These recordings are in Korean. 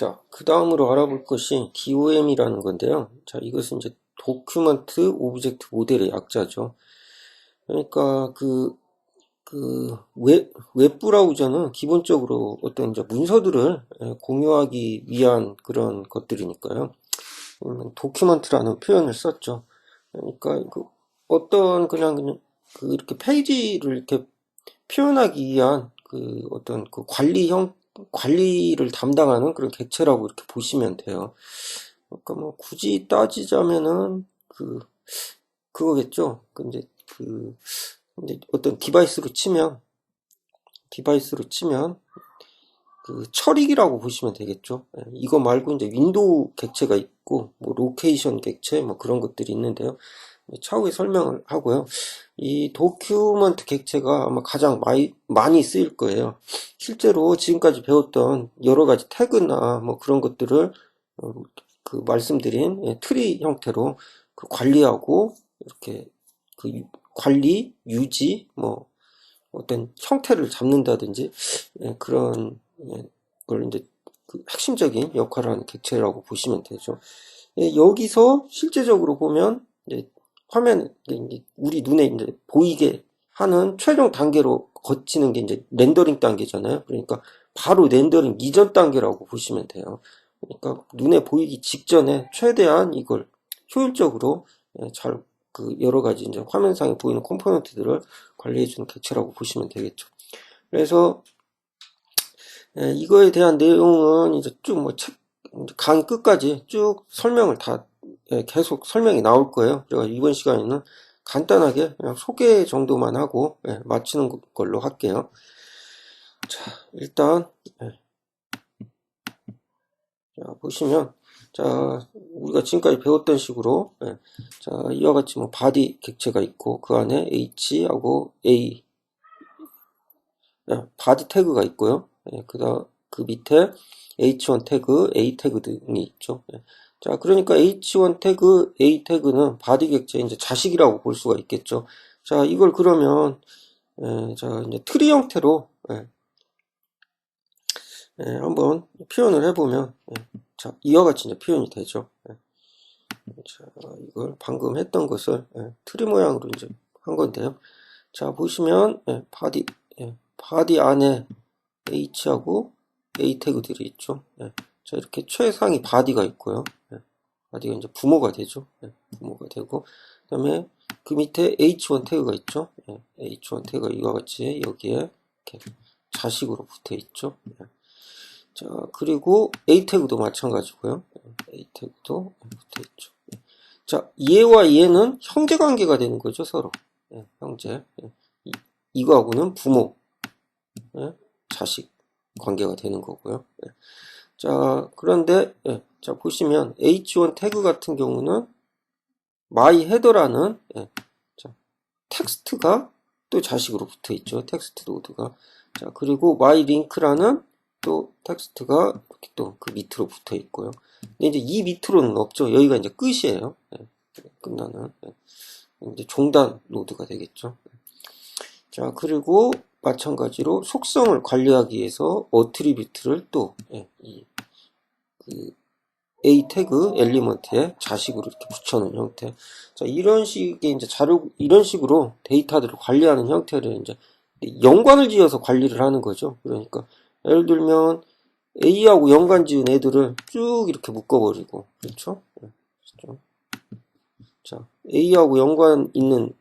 자, 그 다음으로 알아볼 것이 DOM이라는 건데요. 자, 이것은 이제 도큐먼트 오브젝트 모델의 약자죠. 그러니까 웹 브라우저는 기본적으로 어떤 이제 문서들을 공유하기 위한 그런 것들이니까요. 도큐먼트라는 표현을 썼죠. 그러니까 어떤 그냥 이렇게 페이지를 이렇게 표현하기 위한 어떤 관리를 담당하는 그런 객체라고 이렇게 보시면 돼요. 그러니까 뭐 굳이 따지자면은 그거겠죠. 근데 이제 어떤 디바이스로 치면 처리기라고 보시면 되겠죠. 이거 말고 이제 윈도우 객체가 있고 뭐 로케이션 객체 뭐 그런 것들이 있는데요. 차후에 설명을 하고요. 이 도큐먼트 객체가 아마 가장 많이 쓰일 거예요. 실제로 지금까지 배웠던 여러 가지 태그나 뭐 그런 것들을 말씀드린 트리 형태로 관리하고 이렇게 관리, 유지, 뭐 어떤 형태를 잡는다든지 그런 걸 이제 핵심적인 역할을 하는 객체라고 보시면 되죠. 여기서 실제적으로 보면 이제 화면 우리 눈에 이제 보이게 하는 최종 단계로 거치는 게 이제 렌더링 단계잖아요. 그러니까 바로 렌더링 이전 단계라고 보시면 돼요. 그러니까 눈에 보이기 직전에 최대한 이걸 효율적으로 잘 여러 가지 이제 화면상에 보이는 컴포넌트들을 관리해주는 객체라고 보시면 되겠죠. 그래서 이거에 대한 내용은 이제 쭉 뭐 강 끝까지 쭉 설명을 계속 설명이 나올 거예요. 그래서 이번 시간에는 간단하게 그냥 소개 정도만 하고 마치는 걸로 할게요. 자, 일단 자, 보시면 자, 우리가 지금까지 배웠던 식으로 자, 이와 같이 뭐 바디 객체가 있고 그 안에 H하고 A 바디 태그가 있고요. 그 밑에 H1 태그, A 태그 등이 있죠. 자, 그러니까 H1 태그, A 태그는 바디 객체의 이제 자식이라고 볼 수가 있겠죠. 자, 이걸 그러면 자, 이제 트리 형태로 한번 표현을 해보면 자, 이와 같이 이제 표현이 되죠. 자, 이걸 방금 했던 것을 트리 모양으로 이제 한 건데요. 자, 보시면 바디 안에 H하고 A 태그들이 있죠. 자, 이렇게 최상위 바디가 있고요. 바디가 이제 부모가 되죠. 부모가 되고, 그 다음에 그 밑에 H1 태그가 있죠. H1 태그가 이와 같이 여기에 이렇게 자식으로 붙어 있죠. 자, 그리고 A 태그도 마찬가지고요. A 태그도 붙어 있죠. 자, 얘와 얘는 형제 관계가 되는 거죠, 서로. 형제. 이거하고는 부모, 자식 관계가 되는 거고요. 자, 그런데 자, 보시면 H1 태그 같은 경우는 my header라는 자, 텍스트가 또 자식으로 붙어 있죠. 텍스트 노드가. 자, 그리고 my link라는 또 텍스트가 이렇게 또 그 밑으로 붙어 있고요. 근데 이제 이 밑으로는 없죠. 여기가 이제 끝이에요. 끝나는 이제 종단 노드가 되겠죠. 자, 그리고 마찬가지로 속성을 관리하기 위해서 어트리뷰트를 또 A 태그 엘리먼트에 자식으로 이렇게 붙여놓은 형태. 자, 이런 식의 이제 이런 식으로 데이터들을 관리하는 형태를 이제 연관을 지어서 관리를 하는 거죠. 그러니까 예를 들면 A하고 연관 지은 애들을 쭉 이렇게 묶어버리고, 그렇죠? 자, A하고 연관 있는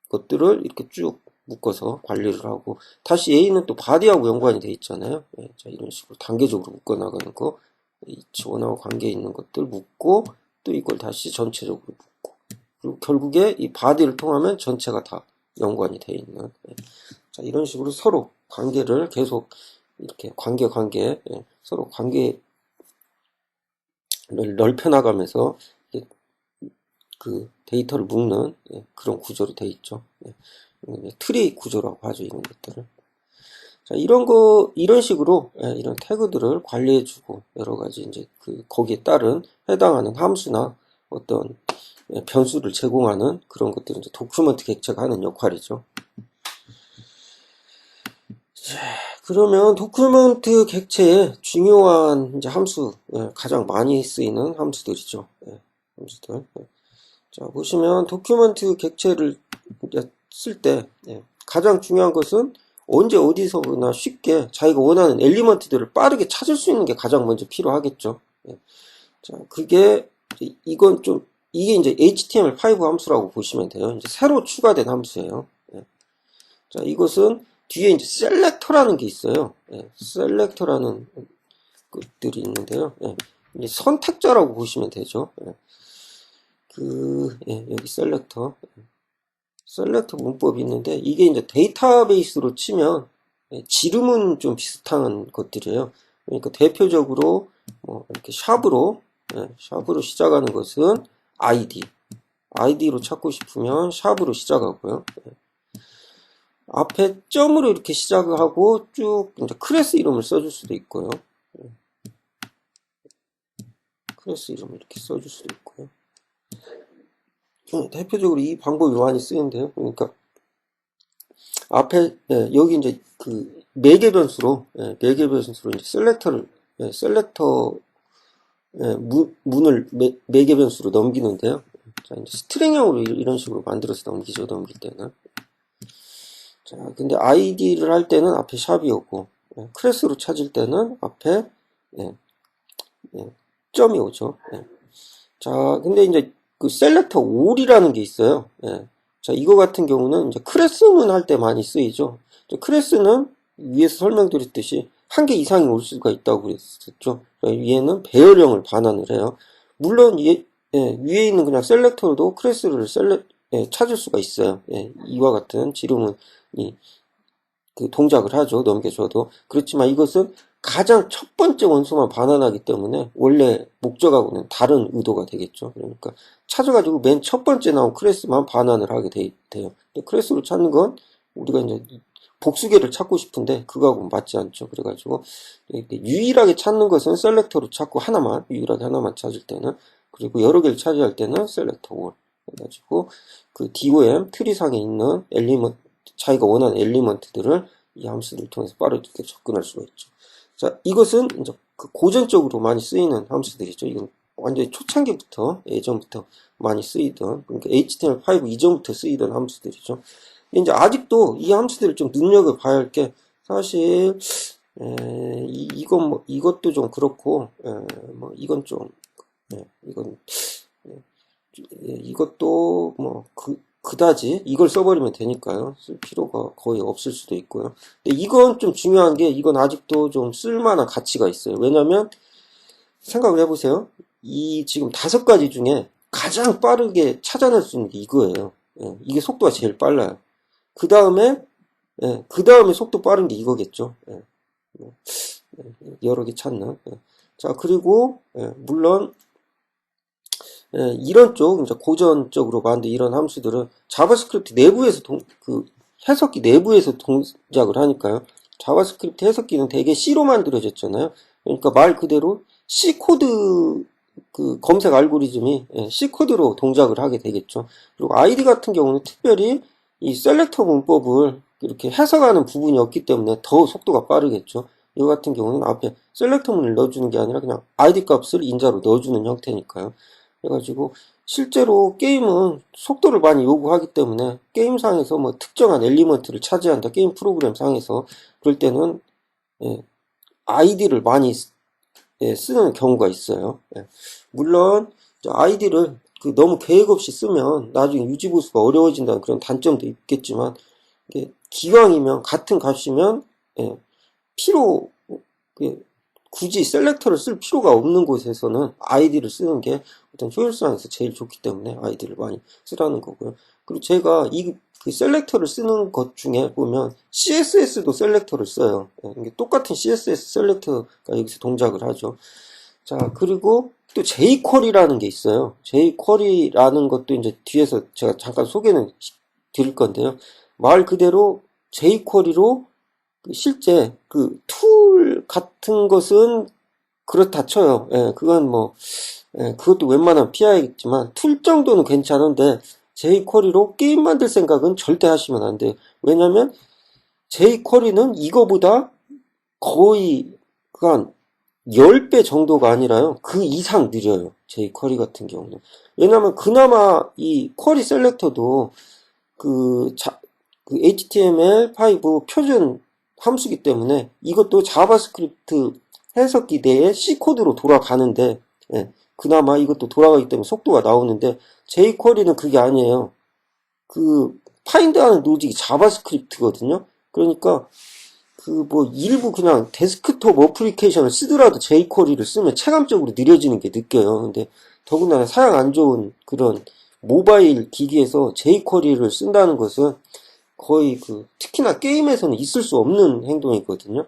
것들을 이렇게 쭉 묶어서 관리를 하고, 다시 A는 또 바디하고 연관이 돼 있잖아요. 자, 이런 식으로 단계적으로 묶어나가는 거. H1하고 관계 있는 것들 묶고, 또 이걸 다시 전체적으로 묶고, 그리고 결국에 이 바디를 통하면 전체가 다 연관이 돼 있는. 자, 이런 식으로 서로 관계를 계속 이렇게 관계 서로 관계를 넓혀나가면서 그 데이터를 묶는 그런 구조로 돼 있죠. 트리 구조라고 하죠, 이런 것들을. 자, 이런 식으로 이런 태그들을 관리해주고 여러 가지 이제 거기에 따른 해당하는 함수나 어떤 변수를 제공하는 그런 것들은 이제 도큐먼트 객체가 하는 역할이죠. 자, 그러면 도큐먼트 객체에 중요한 이제 함수, 가장 많이 쓰이는 함수들이죠. 함수들. 자, 보시면 도큐먼트 객체를 쓸 때 가장 중요한 것은 언제 어디서나 쉽게 자기가 원하는 엘리먼트들을 빠르게 찾을 수 있는 게 가장 먼저 필요하겠죠. 자, 이게 이제 HTML5 함수라고 보시면 돼요. 이제 새로 추가된 함수예요. 자, 이것은 뒤에 이제 셀렉터라는 게 있어요. 셀렉터라는 것들이 있는데요. 이제 선택자라고 보시면 되죠. 여기 셀렉터 문법이 있는데, 이게 이제 데이터베이스로 치면 지름은 좀 비슷한 것들이에요. 그러니까 대표적으로 뭐 이렇게 샵으로 시작하는 것은 아이디로 찾고 싶으면 샵으로 시작하고요. 앞에 점으로 이렇게 시작을 하고 쭉 이제 클래스 이름을 써줄 수도 있고요. 클래스 이름을 이렇게 써줄 수도 있고요. 대표적으로 이 방법이 많이 쓰이는데요. 그러니까 앞에 여기 이제 그 매개 변수로 이제 셀렉터 문을 매개 변수로 넘기는데요. 자, 이제 스트링형으로 이런 식으로 만들어서 넘기죠. 넘길 때는. 자, 근데 아이디를 할 때는 앞에 샵이 오고, 클래스로 찾을 때는 앞에 점이 오죠. 자, 근데 이제 그 셀렉터 all이라는 게 있어요. 자, 이거 같은 경우는 이제 클래스문 할 때 많이 쓰이죠. 클래스는 위에서 설명드렸듯이 한 개 이상이 올 수가 있다고 그랬었죠. 얘는 배열형을 반환을 해요. 물론 위에 있는 그냥 셀렉터로도 클래스를 찾을 수가 있어요. 이와 같은 지름은 그 동작을 하죠. 넘겨줘도. 그렇지만 이것은 가장 첫 번째 원소만 반환하기 때문에 원래 목적하고는 다른 의도가 되겠죠. 그러니까 찾아가지고 맨 첫 번째 나온 클래스만 반환을 하게 돼요. 클래스로 찾는 건 우리가 이제 복수계를 찾고 싶은데 그거하고는 맞지 않죠. 그래가지고 유일하게 찾는 것은 셀렉터로 찾고 유일하게 하나만 찾을 때는, 그리고 여러 개를 차지할 때는 셀렉터 all 해가지고 그 DOM 트리상에 있는 자기가 원하는 엘리먼트들을 이 함수를 통해서 빠르게 접근할 수가 있죠. 자, 이것은 이제 그 고전적으로 많이 쓰이는 함수들이죠. 이건 완전히 초창기부터, 예전부터 많이 쓰이던, 그러니까 HTML5 이전부터 쓰이던 함수들이죠. 이제 아직도 이 함수들을 좀 눈여겨봐야 할 게, 사실, 이것도 좀 그렇고, 이건 좀, 이것도 그다지 이걸 써버리면 되니까요. 쓸 필요가 거의 없을 수도 있고요. 근데 이건 좀 중요한 게, 이건 아직도 좀 쓸만한 가치가 있어요. 왜냐면 생각을 해보세요. 이 지금 5가지 중에 가장 빠르게 찾아낼 수 있는 게 이거예요. 이게 속도가 제일 빨라요. 그 다음에 속도 빠른 게 이거겠죠. 여러 개 찾는. 자, 그리고 물론 이런 쪽, 이제 고전적으로 만든 이런 함수들은 자바스크립트 내부에서 해석기 내부에서 동작을 하니까요. 자바스크립트 해석기는 대개 C로 만들어졌잖아요. 그러니까 말 그대로 C 코드 그 검색 알고리즘이 C 코드로 동작을 하게 되겠죠. 그리고 아이디 같은 경우는 특별히 이 셀렉터 문법을 이렇게 해석하는 부분이 없기 때문에 더 속도가 빠르겠죠. 이거 같은 경우는 앞에 셀렉터 문을 넣어주는 게 아니라 그냥 아이디 값을 인자로 넣어주는 형태니까요. 그래가지고 실제로 게임은 속도를 많이 요구하기 때문에 게임상에서 뭐 특정한 엘리먼트를 차지한다, 게임 프로그램 상에서 그럴 때는 아이디를 많이 쓰는 경우가 있어요. 물론 아이디를 너무 계획 없이 쓰면 나중에 유지 보수가 어려워진다는 그런 단점도 있겠지만, 기왕이면 같은 값이면 굳이 셀렉터를 쓸 필요가 없는 곳에서는 아이디를 쓰는 게 어떤 효율성에서 제일 좋기 때문에 아이디를 많이 쓰라는 거고요. 그리고 제가 그 셀렉터를 쓰는 것 중에 보면 CSS도 셀렉터를 써요. 똑같은 CSS 셀렉터가 여기서 동작을 하죠. 자, 그리고 또 jQuery라는 게 있어요. jQuery라는 것도 이제 뒤에서 제가 잠깐 소개는 드릴 건데요. 말 그대로 jQuery로 실제 그 툴 같은 것은 그렇다 쳐요. 그건 그것도 웬만하면 피해야겠지만 툴 정도는 괜찮은데 jQuery로 게임 만들 생각은 절대 하시면 안 돼요. 왜냐면 jQuery는 이거보다 거의 한 10배 정도가 아니라요. 그 이상 느려요. jQuery 같은 경우는. 왜냐면 그나마 이 쿼리 셀렉터도 그 HTML5 표준 함수기 때문에 이것도 자바스크립트 해석기 내에 C코드로 돌아가는데, 예, 그나마 이것도 돌아가기 때문에 속도가 나오는데, jQuery는 그게 아니에요. 그 파인드하는 로직이 자바스크립트거든요. 그러니까 그 뭐 일부 그냥 데스크톱 어플리케이션을 쓰더라도 jQuery를 쓰면 체감적으로 느려지는 게 느껴요. 근데 더군다나 사양 안 좋은 그런 모바일 기기에서 jQuery를 쓴다는 것은 거의 그 특히나 게임에서는 있을 수 없는 행동이거든요.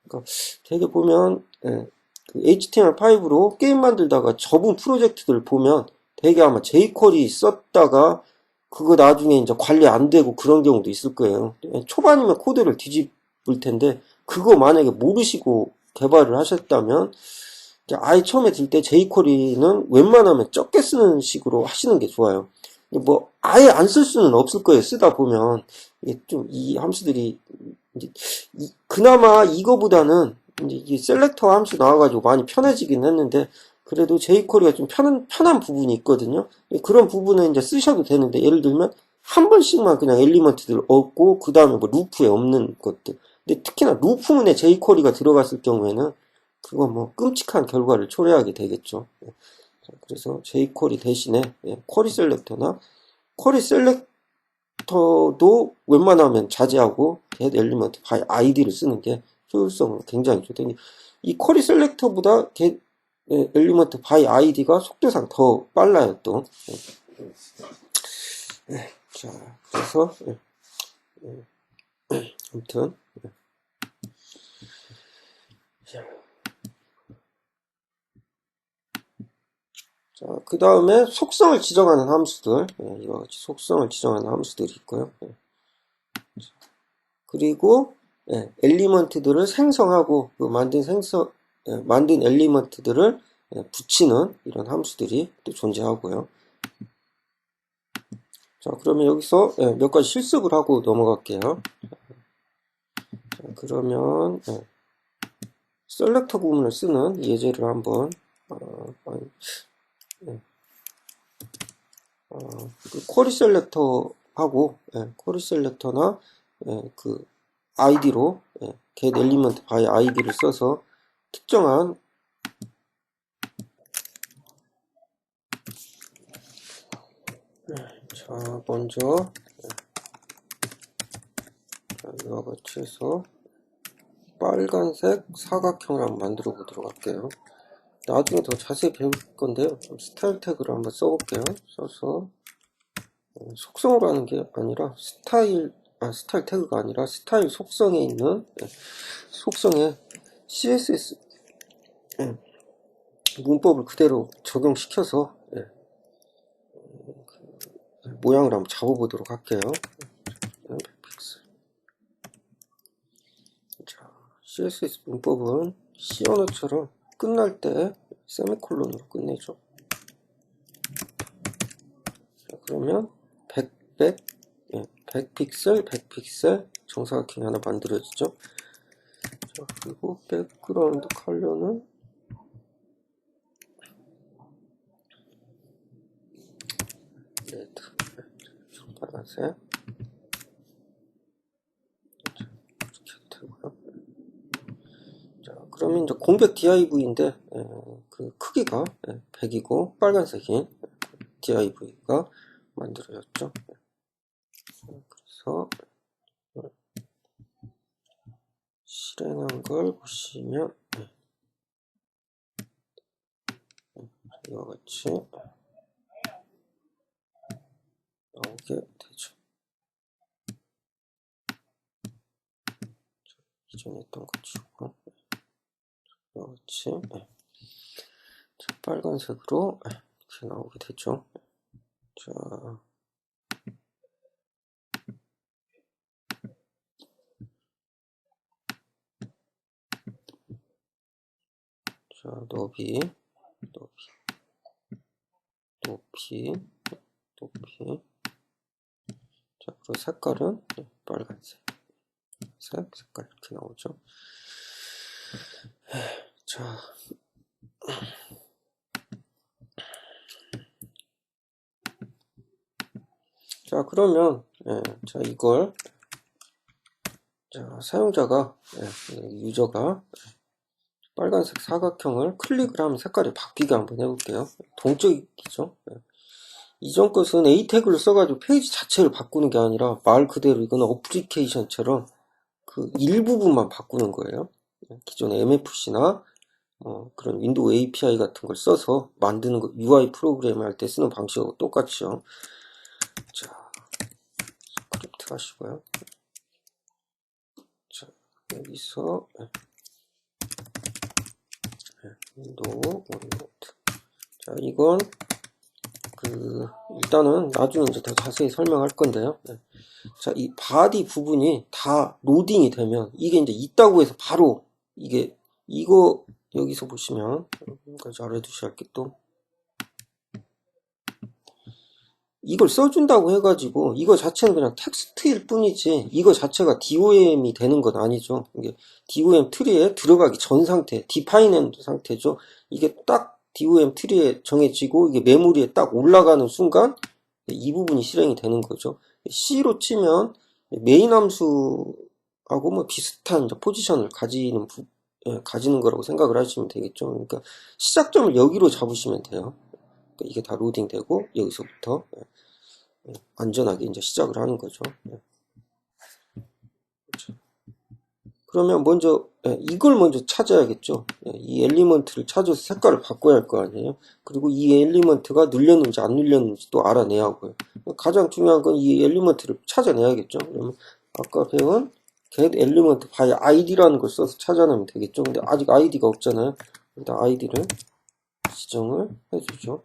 그러니까 되게 보면 그 HTML5로 게임 만들다가 접은 프로젝트들 보면 되게 아마 jQuery 썼다가 그거 나중에 이제 관리 안 되고 그런 경우도 있을 거예요. 초반이면 코드를 뒤집을 텐데 그거 만약에 모르시고 개발을 하셨다면 아예 처음에 들 때 jQuery는 웬만하면 적게 쓰는 식으로 하시는 게 좋아요. 뭐 아예 안 쓸 수는 없을 거예요. 쓰다 보면 이게 좀 이 함수들이 이제 그나마 이거보다는 이제 이 셀렉터 함수 나와가지고 많이 편해지긴 했는데 그래도 jQuery가 좀 편한 부분이 있거든요. 그런 부분은 이제 쓰셔도 되는데 예를 들면 한 번씩만 그냥 엘리먼트들 얻고 그 다음에 뭐 루프에 없는 것들. 근데 특히나 루프문에 jQuery가 들어갔을 경우에는 그건 뭐 끔찍한 결과를 초래하게 되겠죠. 그래서 jQuery 대신에 쿼리 셀렉터나 쿼리 셀렉터도 웬만하면 자제하고 get 엘리먼트 바이 아이디를 쓰는 게 효율성은 굉장히 좋다. 이 쿼리 셀렉터보다 get 엘리먼트 바이 아이디가 속도상 더 빨라요 또. 자, 그래서 아무튼 자, 그 다음에 속성을 지정하는 함수들, 이와 같이 속성을 지정하는 함수들이 있고요. 그리고 엘리먼트들을 생성하고 그 만든 엘리먼트들을 붙이는 이런 함수들이 또 존재하고요. 자, 그러면 여기서 몇 가지 실습을 하고 넘어갈게요. 자, 그러면 셀렉터 부분을 쓰는 예제를 한번 그 쿼리 셀렉터하고 쿼리 셀렉터나 그 아이디로 get element by id를 써서 특정한 자 먼저 이와 같이 해서 빨간색 사각형을 한번 만들어 보도록 할게요. 나중에 더 자세히 배울 건데요. 스타일 태그를 한번 써볼게요. 써서 속성으로 하는 게 아니라 스타일 태그가 아니라 스타일 속성에 있는 속성에 CSS 문법을 그대로 적용시켜서 모양을 한번 잡아보도록 할게요. 자, CSS 문법은 C 언어처럼 끝날 때 세미콜론으로 끝내죠. 자, 그러면 100 픽셀, 100 픽셀 정사각형이 하나 만들어지죠. 자, 그리고 백그라운드 컬러는 레드, 빨간색. 이렇게 되고요. 자, 그러면 이제 공백 div인데 그 크기가 100이고 빨간색인 div가 만들어졌죠. 그래서 실행한 걸 보시면 이와 같이 나오게 되죠. 기존에 했던 거 치고 이와 같이 빨간색으로 이렇게 나오게 되죠. 자, 높이, 자, 그리고 색깔은 빨간색 색깔 이렇게 나오죠. 자, 자 그러면 자 이걸 자 사용자가 유저가 빨간색 사각형을 클릭을 하면 색깔이 바뀌게 한번 해볼게요. 동적이죠. 이전 것은 A 태그를 써가지고 페이지 자체를 바꾸는 게 아니라 말 그대로 이건 어플리케이션처럼 그 일부분만 바꾸는 거예요. 기존의 MFC나 그런 윈도우 API 같은 걸 써서 만드는 거, UI 프로그램을 할 때 쓰는 방식하고 똑같죠. 자, 스크립트 하시고요. 자, 여기서 윈도우 원노트. 자, 이건 일단은 나중에 이제 더 자세히 설명할 건데요. 자, 이 바디 부분이 다 로딩이 되면 이게 이제 있다고 해서 바로 이거 여기서 보시면 잘 해두셔야 할 게 또 이걸 써준다고 해가지고 이거 자체는 그냥 텍스트일 뿐이지 이거 자체가 DOM이 되는 건 아니죠. 이게 DOM 트리에 들어가기 전 상태, 디파인한 상태죠. 이게 딱 DOM 트리에 정해지고 이게 메모리에 딱 올라가는 순간 이 부분이 실행이 되는 거죠. C로 치면 메인 함수하고 뭐 비슷한 포지션을 가지는 거라고 생각을 하시면 되겠죠. 그러니까 시작점을 여기로 잡으시면 돼요. 그러니까 이게 다 로딩되고 여기서부터 안전하게 이제 시작을 하는 거죠. 그러면 먼저 이걸 먼저 찾아야겠죠. 이 엘리먼트를 찾아서 색깔을 바꿔야 할 거 아니에요. 그리고 이 엘리먼트가 눌렸는지 안 눌렸는지 또 알아내야 하고요. 가장 중요한 건 이 엘리먼트를 찾아내야겠죠. 그러면 아까 배운 get element by id라는 걸 써서 찾아내면 되겠죠. 근데 아직 id가 없잖아요. 일단 id를 지정을 해주죠.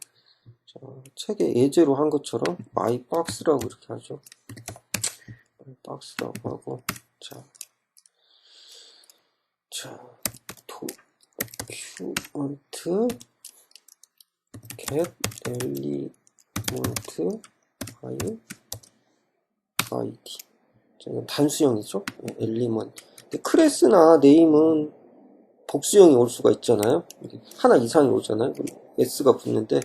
자, 책에 예제로 한 것처럼 mybox라고 이렇게 하죠. mybox라고 하고 자 document get element by id. 자, 이건 단수형이죠. element. 근데 클래스나 네임은 복수형이 올 수가 있잖아요. 하나 이상이 오잖아요. s가 붙는데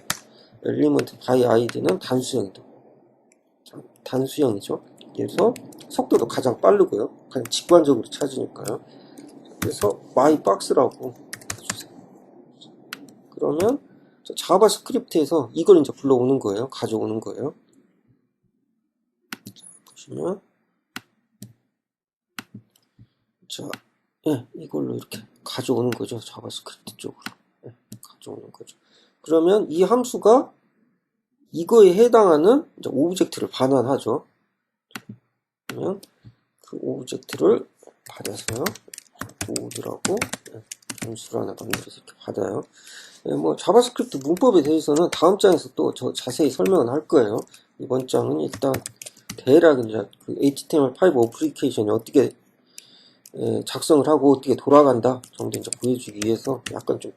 element by id는 단수형이죠. 그래서 속도도 가장 빠르고요. 그냥 직관적으로 찾으니까요. 그래서 mybox라고 해주세요. 그러면 자바스크립트에서 이걸 이제 불러오는 거예요. 가져오는 거예요. 자, 보시면 자, 이걸로 이렇게 가져오는 거죠. 자바스크립트 쪽으로 가져오는 거죠. 그러면 이 함수가 이거에 해당하는 이제 오브젝트를 반환하죠. 그러면 그 오브젝트를 받아서요. 보드라고 변수를 하나 만들어서 이렇게 받아요. 뭐 자바스크립트 문법에 대해서는 다음 장에서 또 자세히 설명을 할 거예요. 이번 장은 일단 대략 이제 그 HTML5 어플리케이션이 어떻게 작성을 하고 어떻게 돌아간다 정도 이제 보여주기 위해서 약간 좀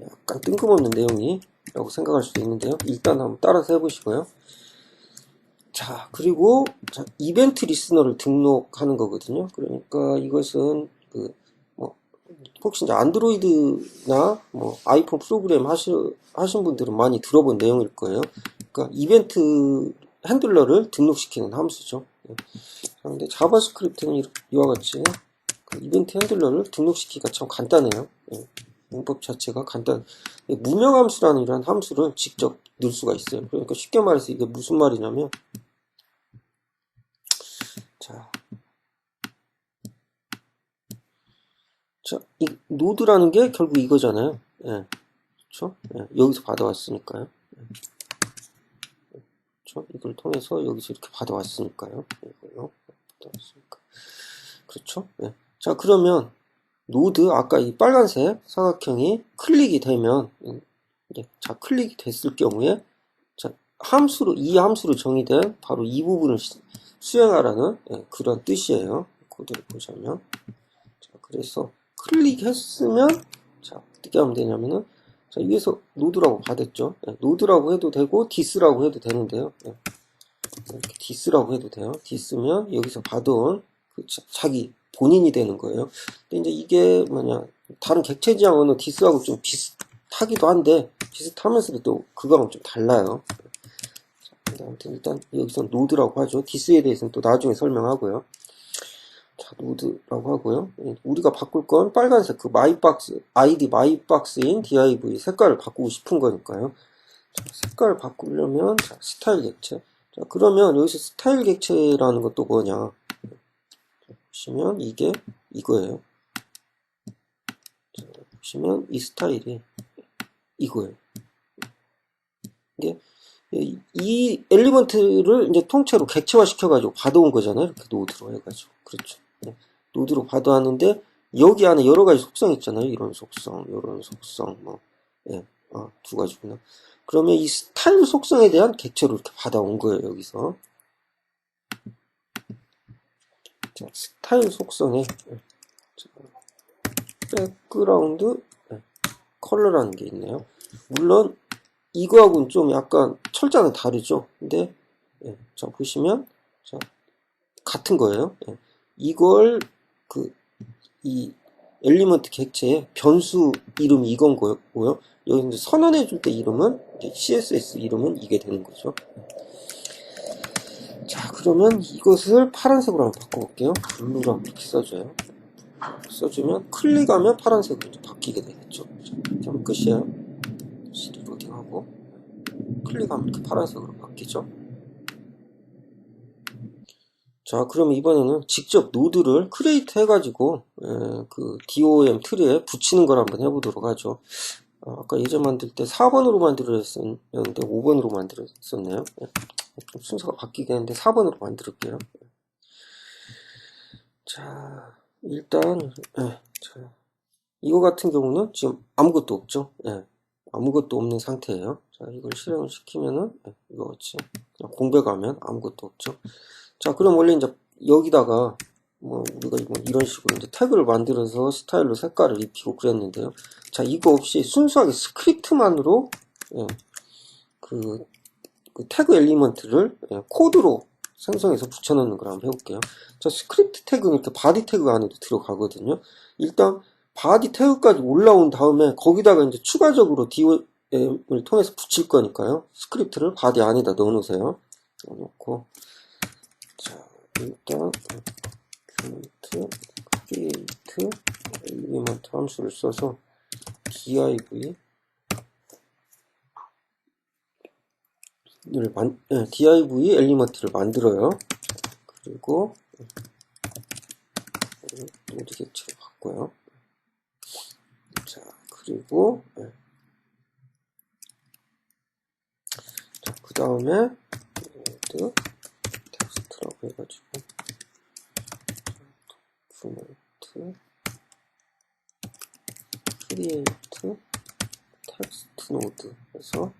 약간 뜬금없는 내용이라고 생각할 수도 있는데요. 일단 한번 따라서 해보시고요. 자, 그리고 이벤트 리스너를 등록하는 거거든요. 그러니까 이것은 혹시 이제 안드로이드나 뭐 아이폰 프로그램 하신 분들은 많이 들어본 내용일 거예요. 그러니까 이벤트 핸들러를 등록시키는 함수죠. 근데 자바스크립트는 이와 같이 그 이벤트 핸들러를 등록시키기가 참 간단해요. 문법 자체가 무명 함수라는 이런 함수를 직접 넣을 수가 있어요. 그러니까 쉽게 말해서 이게 무슨 말이냐면 이 노드라는 게 결국 이거잖아요. 그렇죠? 여기서 받아왔으니까요. 그렇죠? 이걸 통해서 여기서 이렇게 받아왔으니까요. 이걸로 받아왔으니까. 그렇죠? 자, 그러면 노드 아까 이 빨간색 사각형이 클릭이 되면 자, 클릭이 됐을 경우에 자, 이 함수로 정의된 바로 이 부분을 수행하라는 그런 뜻이에요. 코드를 보자면 자, 그래서 클릭했으면 자, 어떻게 하면 되냐면은 자, 위에서 노드라고 받았죠. 노드라고 해도 되고 디스라고 해도 되는데요. 이렇게 디스라고 해도 돼요. 디스면 여기서 받아온 자기 본인이 되는 거예요. 근데 이제 이게 뭐냐, 다른 객체 지향 언어 디스하고 좀 비슷하기도 한데, 비슷하면서도 또 그거랑 좀 달라요. 아무튼 일단 여기서 노드라고 하죠. 디스에 대해서는 또 나중에 설명하고요. 자, 노드라고 하고요. 우리가 바꿀 건 빨간색 그 마이박스, 아이디 마이박스인 div 색깔을 바꾸고 싶은 거니까요. 자, 색깔을 바꾸려면 자, 스타일 객체. 자, 그러면 여기서 스타일 객체라는 것도 뭐냐? 보시면 이게 이거예요. 자, 보시면 이 스타일이 이거예요. 이게 이 엘리먼트를 이제 통째로 객체화 시켜가지고 받아온 거잖아요. 이렇게 노드로 해가지고. 그렇죠. 노드로 받아왔는데, 여기 안에 여러 가지 속성이 있잖아요. 이런 속성, 이런 속성, 뭐, 예, 두 가지구나. 그러면 이 스타일 속성에 대한 객체로 이렇게 받아온 거예요, 여기서. 자, 스타일 속성에, 백그라운드, 컬러라는 게 있네요. 물론, 이거하고는 좀 약간 철자는 다르죠. 근데, 자, 보시면, 자, 같은 거예요. 이걸, 이 엘리먼트 객체의 변수 이름이 이건 거고요. 여기 이제 선언해 줄 때 이름은 CSS 이름은 이게 되는 거죠. 자, 그러면 이것을 파란색으로 한번 바꿔볼게요. 블루라고 이렇게 써줘요. 써주면 클릭하면 파란색으로 이제 바뀌게 되겠죠. 자, 이렇게 하면 끝이에요. CD 로딩하고 클릭하면 이렇게 파란색으로 바뀌죠. 자, 그럼 이번에는 직접 노드를 크리에이트 해가지고 그 DOM 트리에 붙이는 걸 한번 해보도록 하죠. 아까 예전 만들 때 4번으로 만들었었는데 5번으로 만들었었네요. 좀 순서가 바뀌긴 했는데 4번으로 만들게요. 자, 일단 자, 이거 같은 경우는 지금 아무것도 없죠. 아무것도 없는 상태예요. 자, 이걸 실행을 시키면은 이거 같이 그냥 공백하면 아무것도 없죠. 자, 그럼 원래 이제 여기다가 뭐 우리가 이런 식으로 이제 태그를 만들어서 스타일로 색깔을 입히고 그랬는데요. 자, 이거 없이 순수하게 스크립트만으로 그 태그 엘리먼트를 코드로 생성해서 붙여넣는 걸 한번 해볼게요. 자, 스크립트 태그는 이렇게 바디 태그 안에도 들어가거든요. 일단 바디 태그까지 올라온 다음에 거기다가 이제 추가적으로 DOM을 통해서 붙일 거니까요. 스크립트를 바디 안에다 넣어놓으세요. 넣어놓고 자, 일단 create element 함수를 써서 div div 엘리먼트를 만들어요. 그리고 노드 객체로 바꿔요. 자, 그리고 자, 그 다음에 노드 텍스트라고 해가지고 도큐멘트 크리에이트 텍스트 노드 해서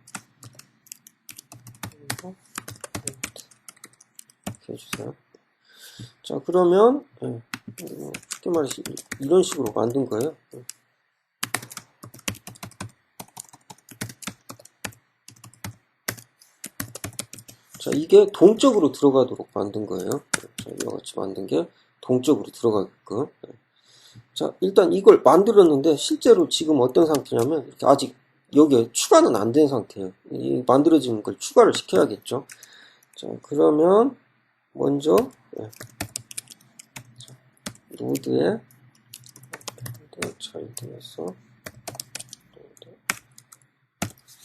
이렇게 해주세요. 자, 그러면 쉽게 말해서 이런 식으로 만든 거예요. 자, 이게 동적으로 들어가도록 만든 거예요. 자, 이와 같이 만든 게 동적으로 들어가게끔. 자, 일단 이걸 만들었는데 실제로 지금 어떤 상태냐면 이렇게 아직 여기에 추가는 안 된 상태예요. 이 만들어진 걸 추가를 시켜야겠죠. 자, 그러면 먼저 노드에 차일드에서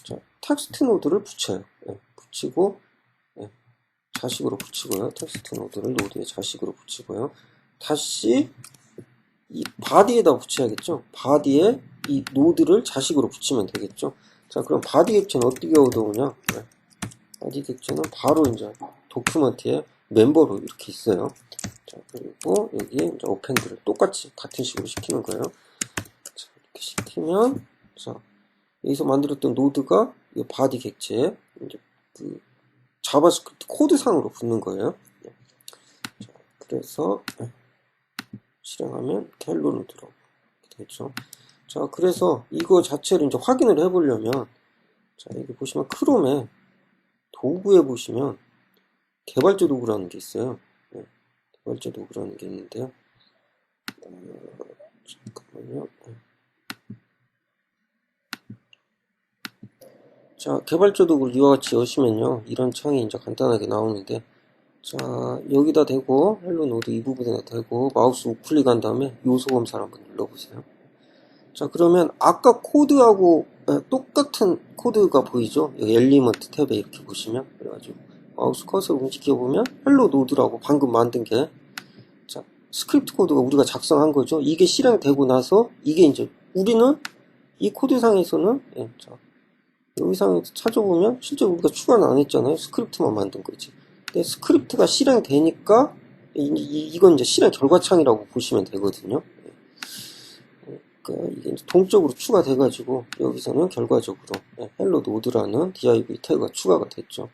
자, 텍스트 노드를 붙여요. 붙이고 자식으로 붙이고요. 텍스트 노드를 노드에 자식으로 붙이고요. 다시 이 바디에다 붙여야겠죠. 바디에 이 노드를 자식으로 붙이면 되겠죠. 자, 그럼 바디 객체는 어떻게 얻어오냐? 바디 객체는 바로 이제 도큐먼트에 멤버로 이렇게 있어요. 자, 그리고 여기에 이제 어펜드를 똑같이 같은 식으로 시키는 거예요. 자, 이렇게 시키면 자, 여기서 만들었던 노드가 이 바디 객체에 이제 그 자바스크립트 코드상으로 붙는 거예요. 자, 그래서 실행하면 헬로로 들어오게 되죠. 자, 그래서 이거 자체를 이제 확인을 해보려면 자, 여기 보시면 크롬에 도구에 보시면 개발자 도구라는 게 있어요. 개발자 도구라는 게 있는데요. 잠깐만요. 자, 개발자 도구를 이와 같이 여시면요, 이런 창이 이제 간단하게 나오는데, 자, 여기다 대고, 헬로 노드 이 부분에 대고, 마우스 우클릭한 다음에 요소 검사를 한번 눌러보세요. 자, 그러면 아까 코드하고 똑같은 코드가 보이죠? 여기 엘리먼트 탭에 이렇게 보시면, 그래가지고, 마우스 커서를 움직여보면, 헬로 노드라고 방금 만든 게, 자, 스크립트 코드가 우리가 작성한 거죠. 이게 실행되고 나서, 이게 이제, 우리는 이 코드상에서는, 자, 여기 상에서 찾아보면 실제 우리가 추가는 안 했잖아요. 스크립트만 만든 거지. 근데 스크립트가 실행되니까 이건 이제 실행 결과창이라고 보시면 되거든요. 그러니까 이게 이제 동적으로 추가돼가지고 여기서는 결과적으로 헬로 노드라는 div 태그가 추가가 됐죠.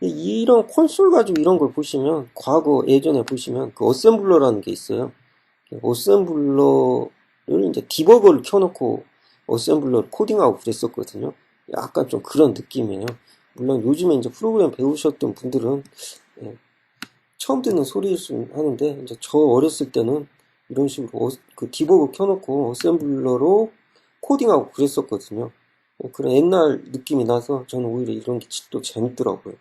이런 콘솔 가지고 이런 걸 보시면 과거 예전에 보시면 그 어셈블러라는 게 있어요. 어셈블러를 이제 디버거를 켜놓고 어셈블러를 코딩하고 그랬었거든요. 약간 좀 그런 느낌이에요. 물론 요즘에 이제 프로그램 배우셨던 분들은 처음 듣는 소리일 수 하는데 이제 저 어렸을 때는 이런 식으로 그 디버거 켜놓고 어셈블러로 코딩하고 그랬었거든요. 그런 옛날 느낌이 나서 저는 오히려 이런 게 또 재밌더라고요.